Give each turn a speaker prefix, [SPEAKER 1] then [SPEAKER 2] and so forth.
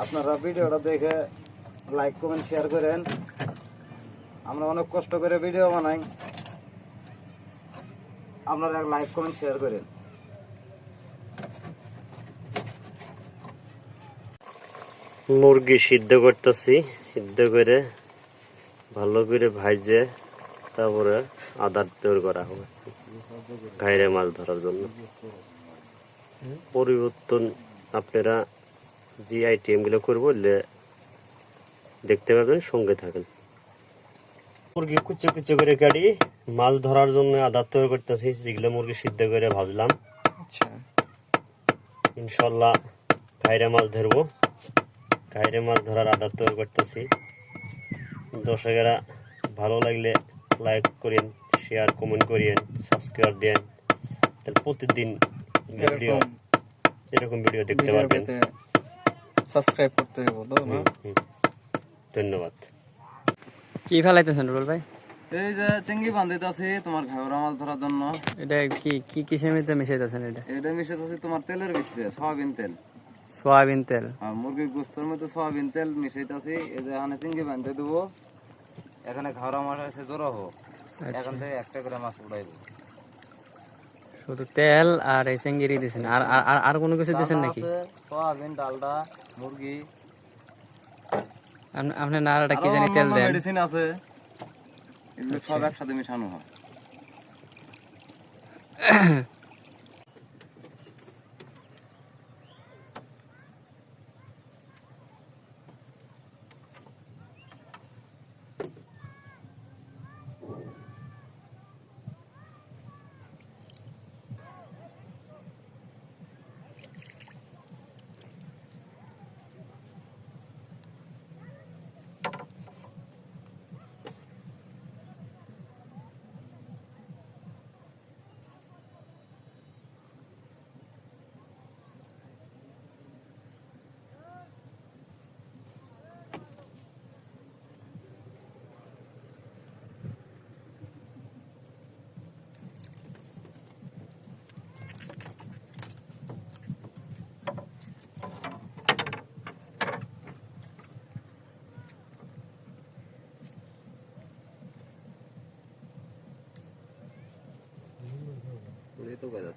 [SPEAKER 1] আপনারা ভিডিওটা দেখে লাইক কমেন্ট শেয়ার করেন। আমরা অনেক কষ্ট করে ভিডিও বানাই, আপনারা লাইক কমেন্ট শেয়ার করেন।
[SPEAKER 2] মুরগি সিদ্ধ করতেছি, সিদ্ধ করে ভালো করে ভাজে তারপরে আদার তৈরি করা হবে ঘাইরে মাছ ধরার জন্য। পরিবর্তন আপনারা যে আইটেম গুলো করবো দেখতে পাবেন, সঙ্গে থাকেন। মুরগি কুচে কুচে করে কাটি মাছ ধরার জন্য আদার তৈরি করতেছি, যেগুলো মুরগি সিদ্ধ করে ভাজলাম।
[SPEAKER 1] আচ্ছা,
[SPEAKER 2] ইনশাল্লাহ ঘাইরে মাছ ধরবো। ঘাইরে মাছ ধরার আদার তৈরি করতেছি। দর্শকেরা ভালো লাগলে লাইক করেন, শেয়ার কমেন্ট করেন, সাবস্ক্রাইব দেন। তাহলে প্রতিদিন এরকম ভিডিও দেখতে পারবেন।
[SPEAKER 1] সাবস্ক্রাইব করতে হবে না?
[SPEAKER 2] ধন্যবাদ।
[SPEAKER 3] কি ফেলাইতেছেন রুবেল ভাই?
[SPEAKER 1] এই যে চিংড়ি বান্ধিতেছি তোমার ঘাওড়া মাছ ধরার জন্য।
[SPEAKER 3] এটা কি কি কিসের মধ্যে মিশাইতেছেন?
[SPEAKER 1] এটা মিশাইতেছি তোমার তেলের ভিতরে, সয়াবিন তেল।
[SPEAKER 3] সয়াবিন তেল?
[SPEAKER 1] আর মুরগির গোস্তের মধ্যে সয়াবিন তেল মিশাইতেছি। এই যে এখানে চিংড়ি বাঁধতে দেবো, এখানে ঘাওড়া মাছ আছে জোড়া হোক, এখান থেকে একটা করে মাছ উঠাই দেবো।
[SPEAKER 3] শুধু তেল আর এই চিংড়ি দিয়েছেন, আর আর আর কোনো কিছু দিয়েছেন নাকি?
[SPEAKER 1] সয়াবিন, ডালডা, মুরগি।
[SPEAKER 3] আপনি নাড়াটা কি জানি তেল দেন?
[SPEAKER 1] মেডিসিন আছে, এগুলো সব একসাথে মেশানো হয়। itu gak ada